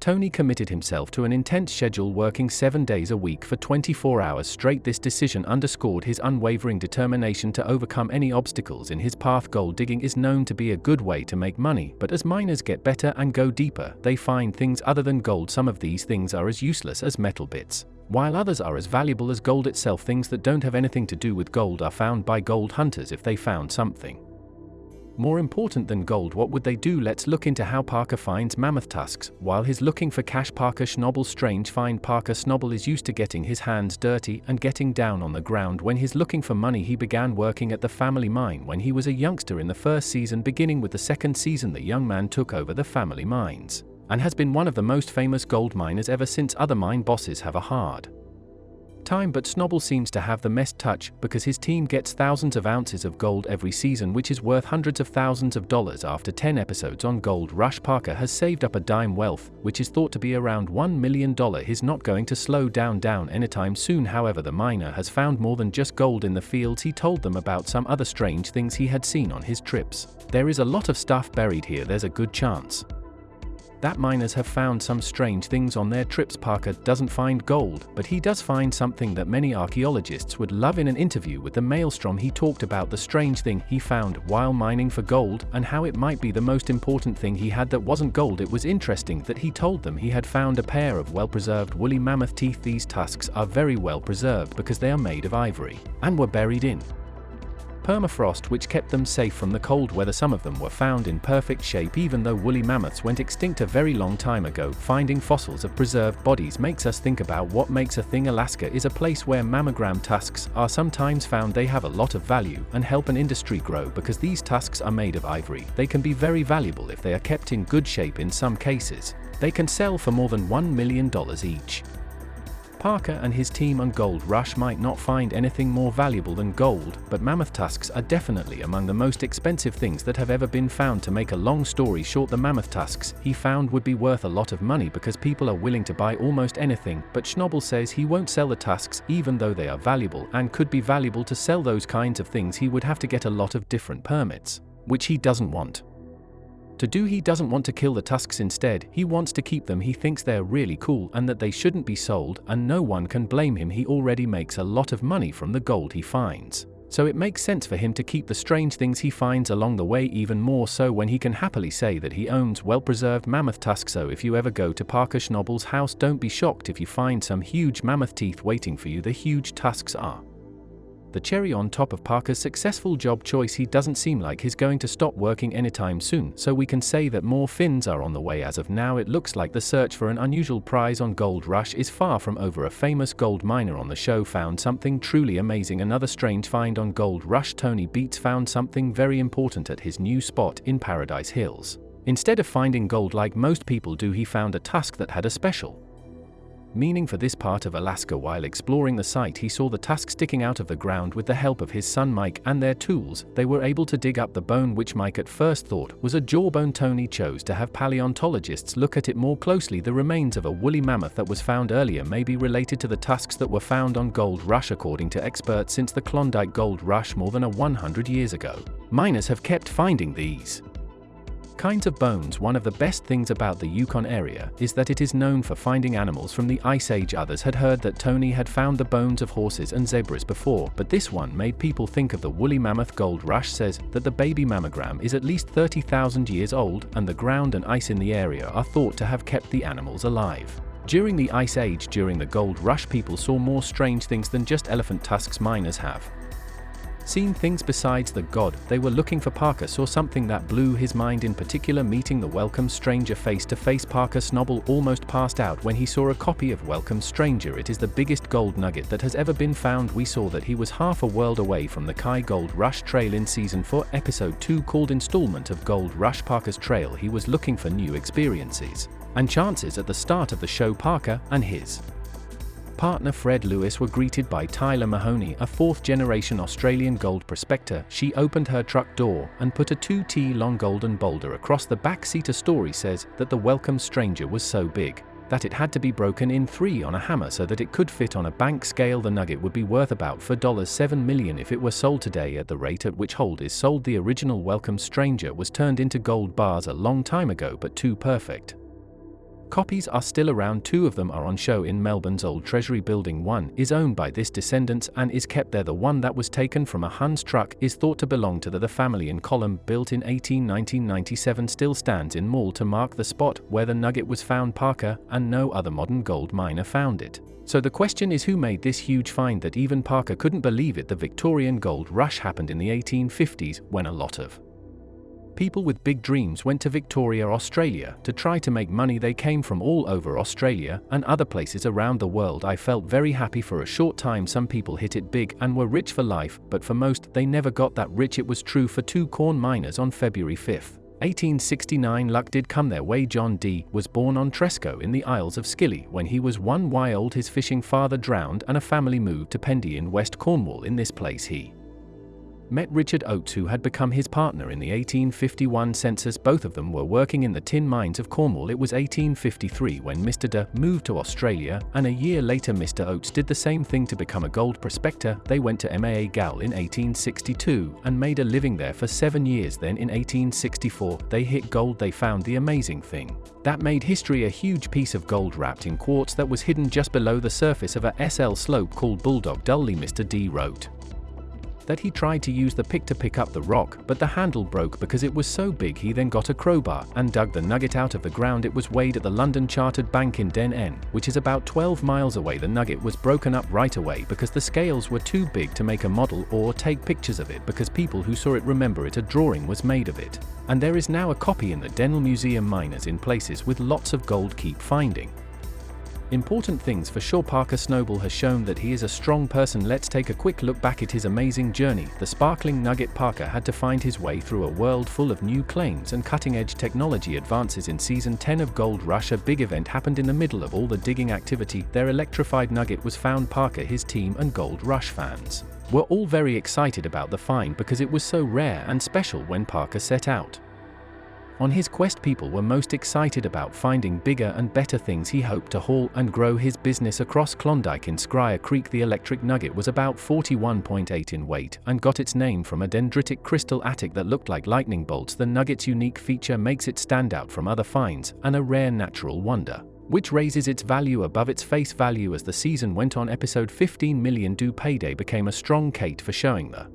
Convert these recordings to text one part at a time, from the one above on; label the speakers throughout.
Speaker 1: Tony committed himself to an intense schedule, working 7 days a week for 24 hours straight. This decision underscored his unwavering determination to overcome any obstacles in his path. Gold digging is known to be a good way to make money, but as miners get better and go deeper, they find things other than gold. Some of these things are as useless as metal bits, while others are as valuable as gold itself. Things that don't have anything to do with gold are found by gold hunters if they found something more important than gold. What would they do? Let's look into how Parker finds mammoth tusks. While he's looking for cash, Parker Schnabel's strange find. Parker Schnabel is used to getting his hands dirty and getting down on the ground when he's looking for money. He began working at the family mine when he was a youngster in the first season. Beginning with the second season, the young man took over the family mines and has been one of the most famous gold miners ever since. Other mine bosses have a hard time, but Schnabel seems to have the best touch because his team gets thousands of ounces of gold every season, which is worth hundreds of thousands of dollars. After 10 episodes on Gold Rush, Parker has saved up a dime wealth, which is thought to be around $1 million. He's not going to slow down anytime soon. However, the miner has found more than just gold in the fields. He told them about some other strange things he had seen on his trips. There is a lot of stuff buried here. There's a good chance that miners have found some strange things on their trips. Parker doesn't find gold, but he does find something that many archaeologists would love. In an interview with the Maelstrom, he talked about the strange thing he found while mining for gold and how it might be the most important thing he had that wasn't gold. It was interesting that he told them he had found a pair of well-preserved woolly mammoth teeth. These tusks are very well preserved because they are made of ivory and were buried in permafrost, which kept them safe from the cold weather. Some of them were found in perfect shape even though woolly mammoths went extinct a very long time ago. Finding fossils of preserved bodies makes us think about what makes a thing. Alaska is a place where mammogram tusks are sometimes found. They have a lot of value and help an industry grow because these tusks are made of ivory. They can be very valuable if they are kept in good shape. In some cases, they can sell for more than $1 million each. Parker and his team on Gold Rush might not find anything more valuable than gold, but mammoth tusks are definitely among the most expensive things that have ever been found. To make a long story short, the mammoth tusks he found would be worth a lot of money because people are willing to buy almost anything, but Schnabel says he won't sell the tusks even though they are valuable and could be valuable. To sell those kinds of things he would have to get a lot of different permits, which he doesn't want to do. He doesn't want to kill the tusks. Instead, he wants to keep them. He thinks they're really cool and that they shouldn't be sold, and no one can blame him. He already makes a lot of money from the gold he finds, so it makes sense for him to keep the strange things he finds along the way, even more so when he can happily say that he owns well-preserved mammoth tusks. So if you ever go to Parker Schnabel's house, don't be shocked if you find some huge mammoth teeth waiting for you. The huge tusks are the cherry on top of Parker's successful job choice. He doesn't seem like he's going to stop working anytime soon, so we can say that more finds are on the way. As of now, it looks like the search for an unusual prize on Gold Rush is far from over. A famous gold miner on the show found something truly amazing. Another strange find on Gold Rush. Tony Beats found something very important at his new spot in Paradise Hills. Instead of finding gold like most people do, he found a tusk that had a special meaning for this part of Alaska. While exploring the site, he saw the tusk sticking out of the ground. With the help of his son Mike and their tools, they were able to dig up the bone, which Mike at first thought was a jawbone. Tony chose to have paleontologists look at it more closely. The remains of a woolly mammoth that was found earlier may be related to the tusks that were found on Gold Rush. According to experts, since the Klondike Gold Rush more than 100 years ago, miners have kept finding these kinds of bones. One of the best things about the Yukon area is that it is known for finding animals from the Ice Age. Others had heard that Tony had found the bones of horses and zebras before, but this one made people think of the woolly mammoth. Gold Rush says that the baby mammogram is at least 30,000 years old, and the ground and ice in the area are thought to have kept the animals alive during the Ice Age. During the Gold Rush, people saw more strange things than just elephant tusks. Miners have seen things besides the god they were looking for. Parker saw something that blew his mind, in particular meeting the Welcome Stranger face to face. Parker Schnabel almost passed out when he saw a copy of Welcome Stranger. It is the biggest gold nugget that has ever been found. We saw that he was half a world away from the Kai Gold Rush Trail in Season 4, Episode 2, called Installment of Gold Rush. Parker's trail. He was looking for new experiences and chances. At the start of the show, Parker and his partner Fred Lewis were greeted by Tyler Mahoney, a fourth-generation Australian gold prospector. She opened her truck door and put a 2-t-long golden boulder across the back seat. A story says that the Welcome Stranger was so big that it had to be broken in 3 on a hammer so that it could fit on a bank scale. The nugget would be worth about $7 million if it were sold today. At the rate at which gold is sold, the original Welcome Stranger was turned into gold bars a long time ago, but too perfect Copies are still around, 2 of them are on show in Melbourne's Old Treasury Building. One is owned by this descendants and is kept there. The one that was taken from a Huns truck is thought to belong to the family, and column, built in 1997, still stands in Mall to mark the spot where the nugget was found. Parker and no other modern gold miner found it. So the question is, who made this huge find that even Parker couldn't believe it? The Victorian gold rush happened in the 1850s when a lot of people with big dreams went to Victoria, Australia, to try to make money. They came from all over Australia and other places around the world. I felt very happy for a short time. Some people hit it big and were rich for life, but for most, they never got that rich. It was true for 2 corn miners. On February 5, 1869, luck did come their way. John D. was born on Tresco in the Isles of Scilly. When he was 1 year old, his fishing father drowned and a family moved to Pendy in West Cornwall. In this place he met Richard Oates, who had become his partner in the 1851 census. Both of them were working in the tin mines of Cornwall. It was 1853 when Mr. D. moved to Australia, and a year later Mr. Oates did the same thing to become a gold prospector. They went to Maa in 1862 and made a living there for 7 years. Then in 1864 they hit gold. They found the amazing thing that made history, a huge piece of gold wrapped in quartz that was hidden just below the surface of a SL slope called Bulldog. Dully Mr. D wrote that he tried to use the pick to pick up the rock, but the handle broke because it was so big. He then got a crowbar and dug the nugget out of the ground. It was weighed at the London Chartered Bank in Den N, which is about 12 miles away. The nugget was broken up right away because the scales were too big to make a model or take pictures of it, because people who saw it remember it. A drawing was made of it, and there is now a copy in the Denell Museum. Miners in places with lots of gold keep finding important things for sure. Parker Schnabel has shown that he is a strong person. Let's take a quick look back at his amazing journey. The sparkling nugget. Parker had to find his way through a world full of new claims and cutting-edge technology advances. In season 10 of Gold Rush, a big event happened in the middle of all the digging activity. Their electrified nugget was found. Parker, his team, and Gold Rush fans were all very excited about the find because it was so rare and special. When Parker set out on his quest, people were most excited about finding bigger and better things. He hoped to haul and grow his business across Klondike in Scryer Creek. The electric nugget was about 41.8 in weight and got its name from a dendritic crystal attic that looked like lightning bolts. The nugget's unique feature makes it stand out from other finds, and a rare natural wonder, which raises its value above its face value. As the season went on, episode 15 Million Do Payday became a strong case for showing the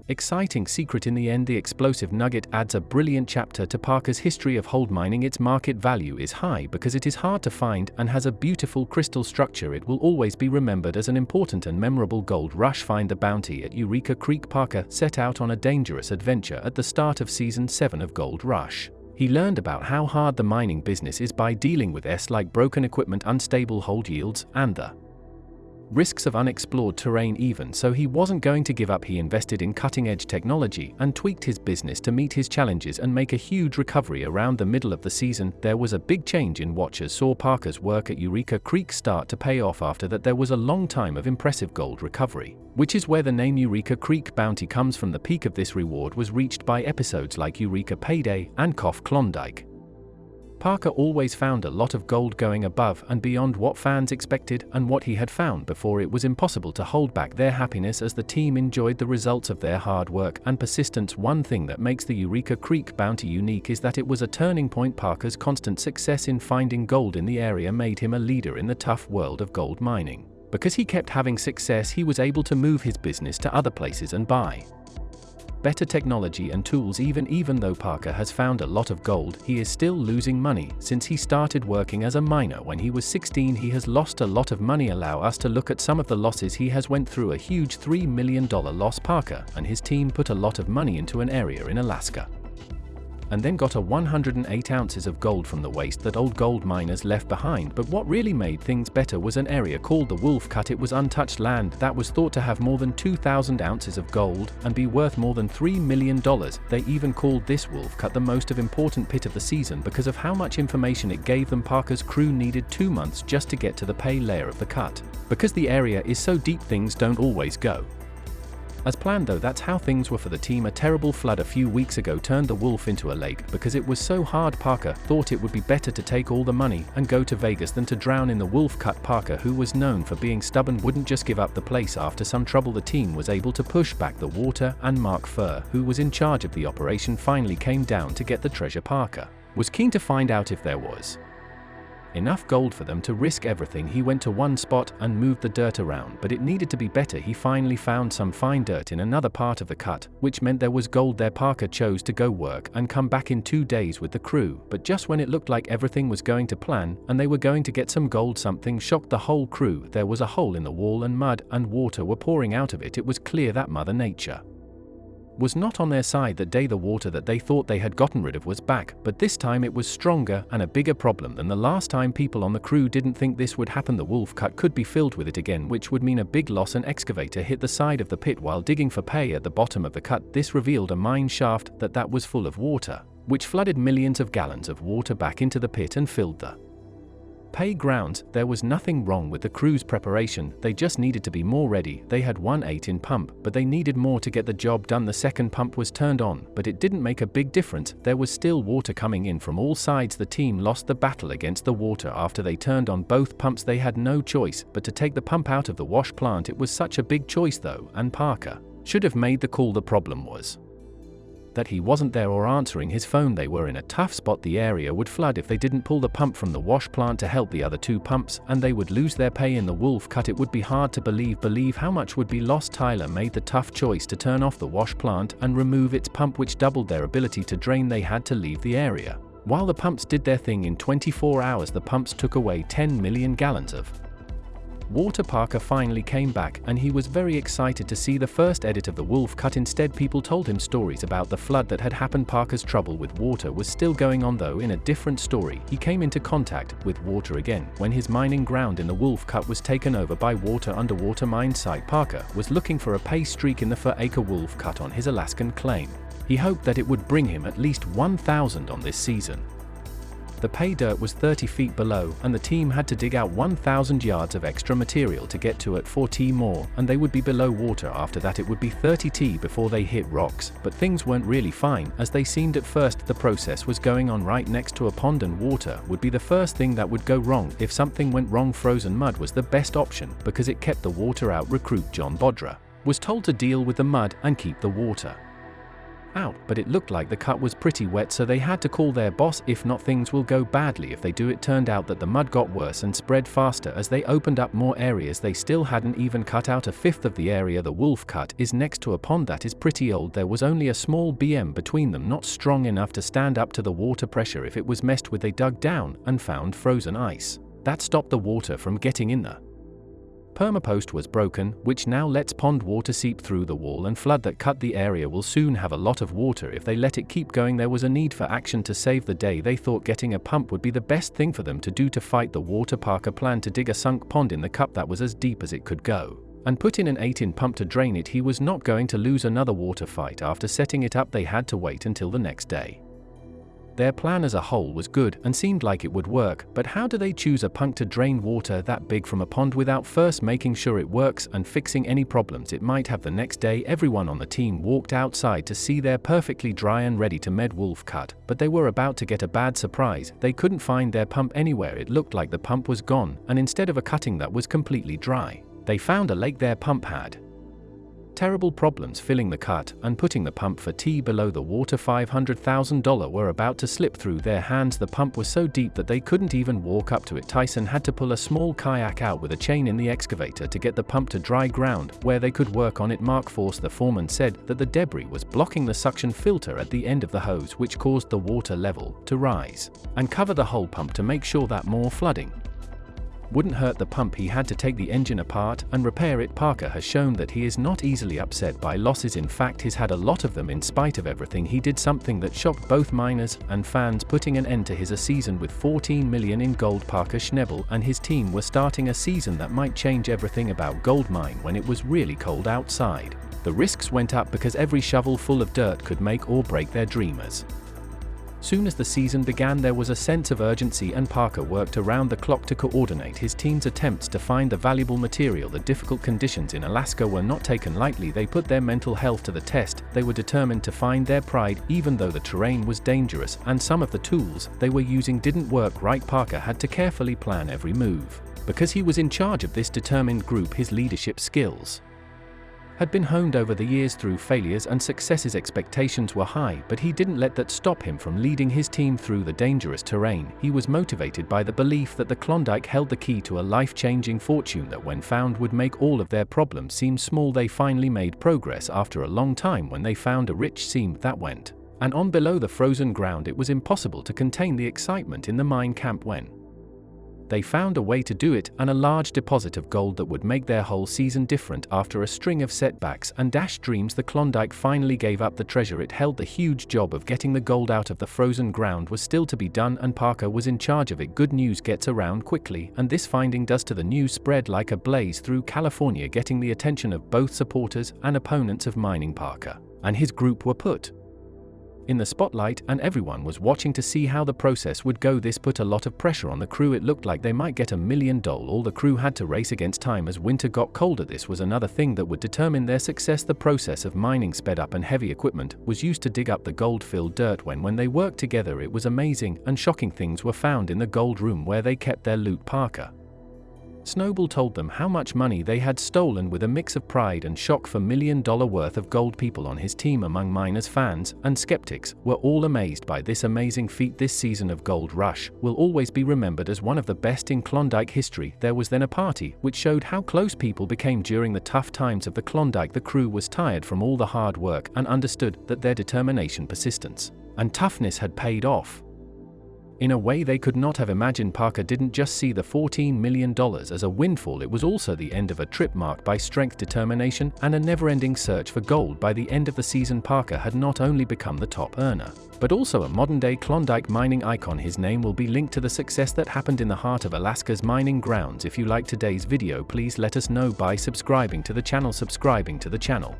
Speaker 1: exciting secret. In the end, the explosive nugget adds a brilliant chapter to Parker's history of gold mining. Its market value is high because it is hard to find and has a beautiful crystal structure. It will always be remembered as an important and memorable gold rush find. The bounty at Eureka Creek. Parker set out on a dangerous adventure at the start of season 7 of Gold Rush. He learned about how hard the mining business is by dealing with like broken equipment, unstable hold yields, and the risks of unexplored terrain. Even so, he wasn't going to give up. He invested in cutting-edge technology and tweaked his business to meet his challenges and make a huge recovery. Around the middle of the season, there was a big change in watchers saw Parker's work at Eureka Creek start to pay off. After that, there was a long time of impressive gold recovery, which is where the name Eureka Creek Bounty comes from. The peak of this reward was reached by episodes like Eureka Payday and Cough Klondike. Parker always found a lot of gold, going above and beyond what fans expected and what he had found before. It was impossible to hold back their happiness as the team enjoyed the results of their hard work and persistence. One thing that makes the Eureka Creek Bounty unique is that it was a turning point. Parker's constant success in finding gold in the area made him a leader in the tough world of gold mining. Because he kept having success, he was able to move his business to other places and buy better technology and tools. Even though Parker has found a lot of gold, he is still losing money. Since he started working as a miner when he was 16, he has lost a lot of money. Allow us to look at some of the losses he has went through. A huge $3 million loss. Parker and his team put a lot of money into an area in Alaska and then got 108 ounces of gold from the waste that old gold miners left behind. But what really made things better was an area called the Wolf Cut. It was untouched land that was thought to have more than 2,000 ounces of gold and be worth more than $3 million. They even called this Wolf Cut the most important pit of the season because of how much information it gave them. Parker's crew needed 2 months just to get to the pay layer of the cut. Because the area is so deep, things don't always go as planned, though. That's how things were for the team. A terrible flood a few weeks ago turned the Wolf into a lake because it was so hard. Parker thought it would be better to take all the money and go to Vegas than to drown in the Wolf Cut. Parker, who was known for being stubborn, wouldn't just give up the place. After some trouble, the team was able to push back the water, and Mark Furr, who was in charge of the operation, finally came down to get the treasure. Parker was keen to find out if there was enough gold for them to risk everything. He went to one spot and moved the dirt around, but it needed to be better. He finally found some fine dirt in another part of the cut, which meant there was gold there. Parker chose to go work and come back in 2 days with the crew, but just when it looked like everything was going to plan and they were going to get some gold, something shocked the whole crew. There was a hole in the wall and mud and water were pouring out of it. It was clear that Mother Nature was not on their side that day. The water that they thought they had gotten rid of was back, but this time it was stronger and a bigger problem than the last time. People on the crew didn't think this would happen. The wolf cut could be filled with it again, which would mean a big loss. An excavator hit the side of the pit while digging for pay at the bottom of the cut. This revealed a mine shaft that was full of water, which flooded millions of gallons of water back into the pit and filled the pay grounds. There was nothing wrong with the crew's preparation, they just needed to be more ready. They had one 8-in pump, but they needed more to get the job done. The second pump was turned on, but it didn't make a big difference. There was still water coming in from all sides. The team lost the battle against the water after they turned on both pumps. They had no choice but to take the pump out of the wash plant. It was such a big choice though, and Parker should have made the call. The problem was that he wasn't there or answering his phone. They were in a tough spot. The area would flood if they didn't pull the pump from the wash plant to help the other 2 pumps, and they would lose their pay in the wolf cut. It would be hard to believe how much would be lost. Tyler made the tough choice to turn off the wash plant and remove its pump, which doubled their ability to drain. They had to leave the area. While the pumps did their thing, in 24 hours the pumps took away 10 million gallons of water. Parker finally came back, and he was very excited to see the first edit of the wolf cut. Instead, people told him stories about the flood that had happened. Parker's trouble with water was still going on though. In a different story, he came into contact with water again when his mining ground in the wolf cut was taken over by water. Underwater mine site, Parker was looking for a pay streak in the 4-acre wolf cut on his Alaskan claim. He hoped that it would bring him at least 1,000 on this season. The pay dirt was 30 feet below, and the team had to dig out 1,000 yards of extra material to get to at 4T more, and they would be below water. After that it would be 30T before they hit rocks, but things weren't really fine as they seemed at first. The process was going on right next to a pond, and water would be the first thing that would go wrong. If something went wrong, frozen mud was the best option because it kept the water out. Recruit John Bodra was told to deal with the mud and keep the water out, but it looked like the cut was pretty wet, so they had to call their boss. If not, things will go badly if they do. It turned out that the mud got worse and spread faster as they opened up more areas. They still hadn't even cut out a fifth of the area. The wolf cut is next to a pond that is pretty old. There was only a small BM between them, not strong enough to stand up to the water pressure. If it was messed with, they dug down and found frozen ice that stopped the water from getting in. The permapost was broken, which now lets pond water seep through the wall and flood that cut. The area will soon have a lot of water if they let it keep going. There was a need for action to save the day. They thought getting a pump would be the best thing for them to do to fight the water. Parker planned to dig a sunk pond in the cup that was as deep as it could go and put in an 8-in pump to drain it. He was not going to lose another water fight. After setting it up, they had to wait until the next day. Their plan as a whole was good and seemed like it would work, but how do they choose a pump to drain water that big from a pond without first making sure it works and fixing any problems it might have? The next day, everyone on the team walked outside to see their perfectly dry and ready to med wolf cut, but they were about to get a bad surprise. They couldn't find their pump anywhere. It looked like the pump was gone, and instead of a cutting that was completely dry, they found a lake. Their pump had terrible problems filling the cut and putting the pump for T below the water. $500,000 were about to slip through their hands. The pump was so deep that they couldn't even walk up to it. Tyson had to pull a small kayak out with a chain in the excavator to get the pump to dry ground where they could work on it. Mark Force, the foreman, said that the debris was blocking the suction filter at the end of the hose, which caused the water level to rise and cover the whole pump. To make sure that more flooding wouldn't hurt the pump, he had to take the engine apart and repair it. Parker has shown that he is not easily upset by losses. In fact, he's had a lot of them. In spite of everything, he did something that shocked both miners and fans, putting an end to his season with 14 million in gold. Parker, Schnabel and his team were starting a season that might change everything about gold mine. When it was really cold outside, the risks went up because every shovel full of dirt could make or break their dreamers. Soon as the season began, there was a sense of urgency, and Parker worked around the clock to coordinate his team's attempts to find the valuable material. The difficult conditions in Alaska were not taken lightly. They put their mental health to the test. They were determined to find their pride, even though the terrain was dangerous and some of the tools they were using didn't work right. Parker had to carefully plan every move because he was in charge of this determined group. His leadership skills had been honed over the years through failures and successes. Expectations were high, but he didn't let that stop him from leading his team through the dangerous terrain. He was motivated by the belief that the Klondike held the key to a life-changing fortune that, when found, would make all of their problems seem small. They finally made progress after a long time when they found a rich seam that went on below the frozen ground. It was impossible to contain the excitement in the mine camp when they found a way to do it, and a large deposit of gold that would make their whole season different. After a string of setbacks and dashed dreams, the Klondike finally gave up the treasure it held. The huge job of getting the gold out of the frozen ground was still to be done, and Parker was in charge of it. Good news gets around quickly, and this finding does to the news spread like a blaze through California, getting the attention of both supporters and opponents of mining. Parker and his group were put in the spotlight, and everyone was watching to see how the process would go. This put a lot of pressure on the crew. It looked like they might get $1 million. All the crew had to race against time as winter got colder. This was another thing that would determine their success. The process of mining sped up, and heavy equipment was used to dig up the gold-filled dirt. When they worked together, it was amazing, and shocking things were found in the gold room where they kept their loot. Parker Schnabel told them how much money they had stolen with a mix of pride and shock for $1 million worth of gold. People on his team, among miners, fans, and skeptics, were all amazed by this amazing feat. This season of Gold Rush will always be remembered as one of the best in Klondike history. There was then a party which showed how close people became during the tough times of the Klondike. The crew was tired from all the hard work and understood that their determination, persistence, and toughness had paid off in a way they could not have imagined. Parker didn't just see the $14 million as a windfall, it was also the end of a trip marked by strength, determination, and a never-ending search for gold. By the end of the season, Parker had not only become the top earner, but also a modern-day Klondike mining icon. His name will be linked to the success that happened in the heart of Alaska's mining grounds. If you liked today's video, please let us know by subscribing to the channel.